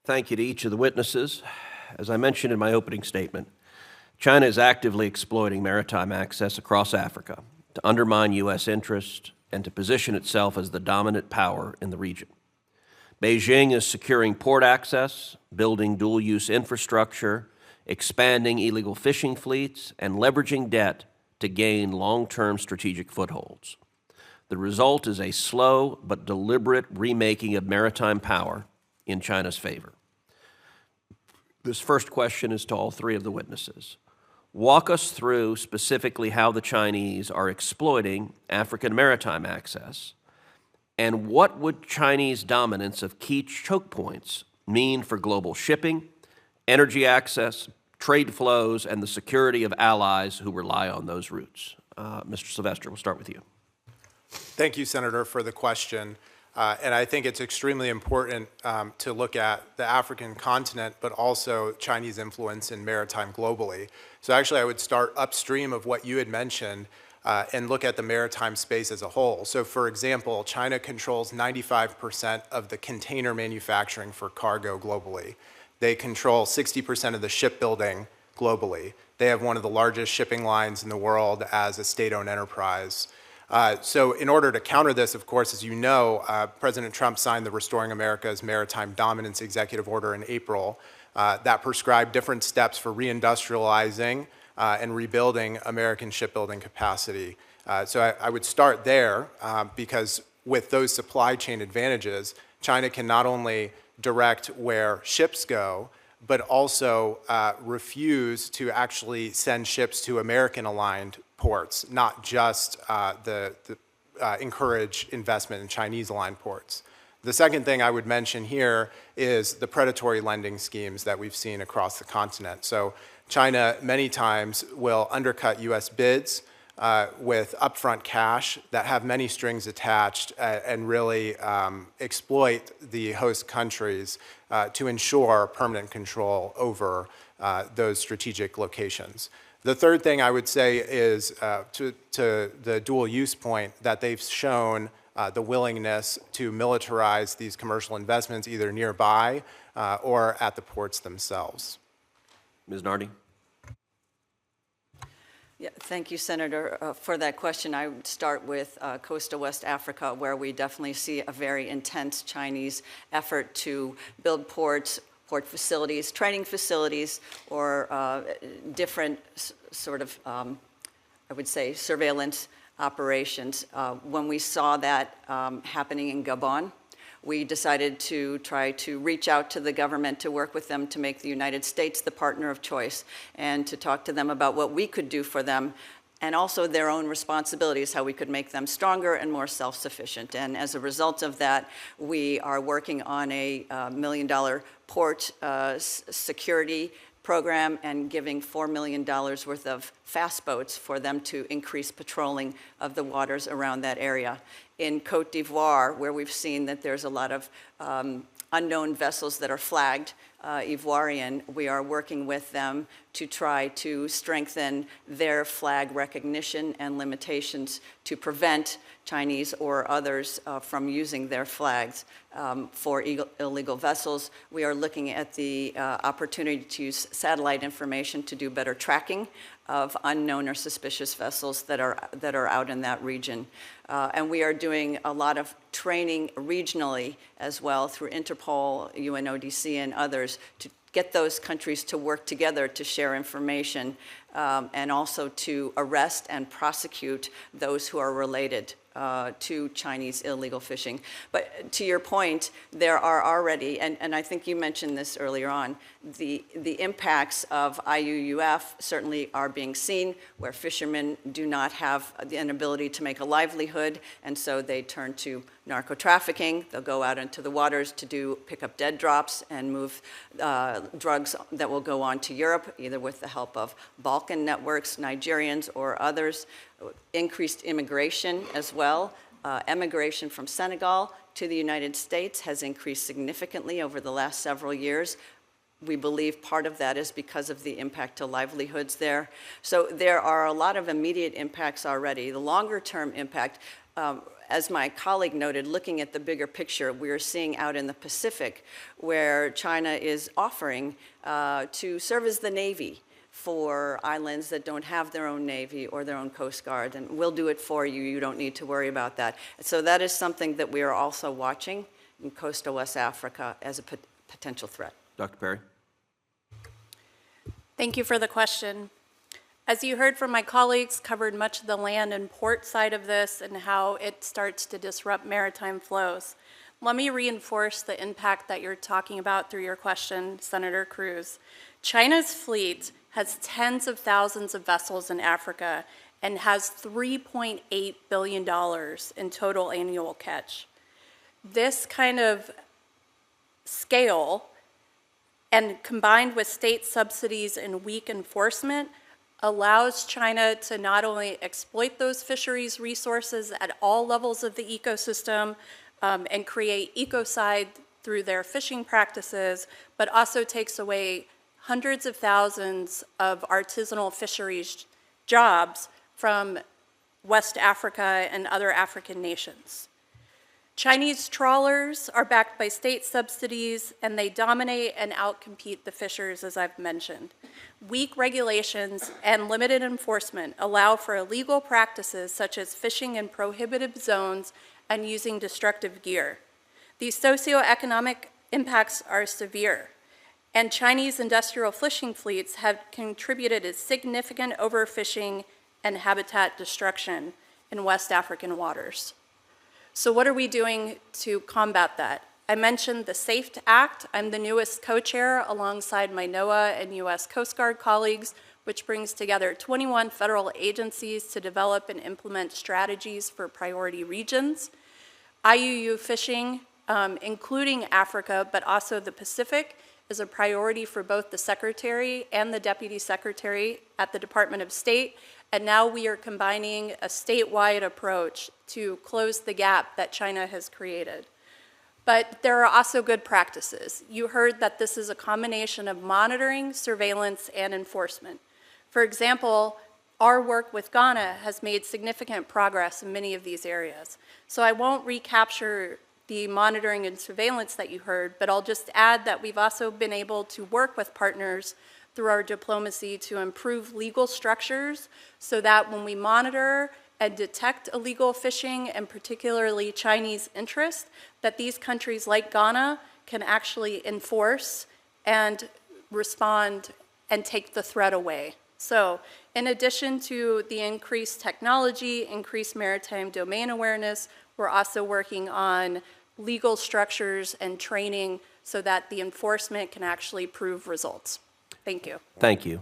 Thank you to each of the witnesses. As I mentioned in my opening statement, China is actively exploiting maritime access across Africa to undermine U.S. interest and to position itself as the dominant power in the region. Beijing is securing port access, building dual-use infrastructure, expanding illegal fishing fleets, and leveraging debt to gain long-term strategic footholds. The result is a slow but deliberate remaking of maritime power in China's favor. This first question is to all three of the witnesses. Walk us through specifically how the Chinese are exploiting African maritime access, and what would Chinese dominance of key choke points mean for global shipping, energy access, trade flows, and the security of allies who rely on those routes? Mr. Sylvester, we'll start with you. Thank you, Senator, for the question. And I think it's extremely important to look at the African continent, but also Chinese influence in maritime globally. So actually, I would start upstream of what you had mentioned and look at the maritime space as a whole. So for example, China controls 95% of the container manufacturing for cargo globally. They control 60% of the shipbuilding globally. They have one of the largest shipping lines in the world as a state-owned enterprise. So in order to counter this, of course, as you know, President Trump signed the Restoring America's Maritime Dominance Executive Order in April that prescribed different steps for reindustrializing and rebuilding American shipbuilding capacity. So I would start there because with those supply chain advantages, China can not only direct where ships go, but also refuse to actually send ships to American-aligned ports, not just encourage investment in Chinese-aligned ports. The second thing I would mention here is the predatory lending schemes that we've seen across the continent. So China many times will undercut U.S. bids with upfront cash that have many strings attached and really exploit the host countries to ensure permanent control over those strategic locations. The third thing I would say is to the dual use point that they've shown the willingness to militarize these commercial investments either nearby or at the ports themselves. Ms. Nardi. Yeah, thank you, Senator, for that question. I would start with coastal West Africa, where we definitely see a very intense Chinese effort to build ports, port facilities, training facilities, or different sort of, I would say, surveillance operations. When we saw that happening in Gabon, we decided to try to reach out to the government to work with them to make the United States the partner of choice and to talk to them about what we could do for them and also their own responsibilities, how we could make them stronger and more self-sufficient. And as a result of that, we are working on a $1 million port security program and giving $4 million worth of fast boats for them to increase patrolling of the waters around that area. In Cote d'Ivoire, where we've seen that there's a lot of unknown vessels that are flagged Ivoirian, we are working with them to try to strengthen their flag recognition and limitations to prevent Chinese or others from using their flags for illegal vessels. We are looking at the opportunity to use satellite information to do better tracking of unknown or suspicious vessels that are out in that region. And we are doing a lot of training regionally as well through Interpol, UNODC, and others to get those countries to work together to share information and also to arrest and prosecute those who are related to Chinese illegal fishing. But to your point, there are already, and I think you mentioned this earlier on, the impacts of IUUF certainly are being seen, where fishermen do not have an ability to make a livelihood, and so they turn to narco-trafficking. They'll go out into the waters to pick up dead drops and move drugs that will go on to Europe, either with the help of Balkan networks, Nigerians, or others. Increased immigration as well. Emigration from Senegal to the United States has increased significantly over the last several years. We believe part of that is because of the impact to livelihoods there. So there are a lot of immediate impacts already. The longer term impact, as my colleague noted, looking at the bigger picture, we're seeing out in the Pacific where China is offering to serve as the Navy for islands that don't have their own Navy or their own Coast Guard, and we'll do it for you. You don't need to worry about that. So that is something that we are also watching in coastal West Africa as a potential threat. Dr. Perry? Thank you for the question. As you heard from my colleagues, covered much of the land and port side of this and how it starts to disrupt maritime flows. Let me reinforce the impact that you're talking about through your question, Senator Cruz. China's fleet has tens of thousands of vessels in Africa and has $3.8 billion in total annual catch. This kind of scale, and combined with state subsidies and weak enforcement, allows China to not only exploit those fisheries resources at all levels of the ecosystem and create ecocide through their fishing practices, but also takes away hundreds of thousands of artisanal fisheries jobs from West Africa and other African nations. Chinese trawlers are backed by state subsidies, and they dominate and outcompete the fishers, as I've mentioned. Weak regulations and limited enforcement allow for illegal practices such as fishing in prohibited zones and using destructive gear. These socioeconomic impacts are severe, and Chinese industrial fishing fleets have contributed to significant overfishing and habitat destruction in West African waters. So what are we doing to combat that? I mentioned the SAFE Act. I'm the newest co-chair alongside my NOAA and U.S. Coast Guard colleagues, which brings together 21 federal agencies to develop and implement strategies for priority regions. IUU fishing, including Africa, but also the Pacific, is a priority for both the Secretary and the Deputy Secretary at the Department of State. And now we are combining a statewide approach to close the gap that China has created. But there are also good practices. You heard that this is a combination of monitoring, surveillance, and enforcement. For example, our work with Ghana has made significant progress in many of these areas. So I won't recapture the monitoring and surveillance that you heard, but I'll just add that we've also been able to work with partners through our diplomacy to improve legal structures so that when we monitor and detect illegal fishing, and particularly Chinese interest, that these countries like Ghana can actually enforce and respond and take the threat away. So in addition to the increased technology, increased maritime domain awareness, we're also working on legal structures and training so that the enforcement can actually prove results. Thank you. Thank you.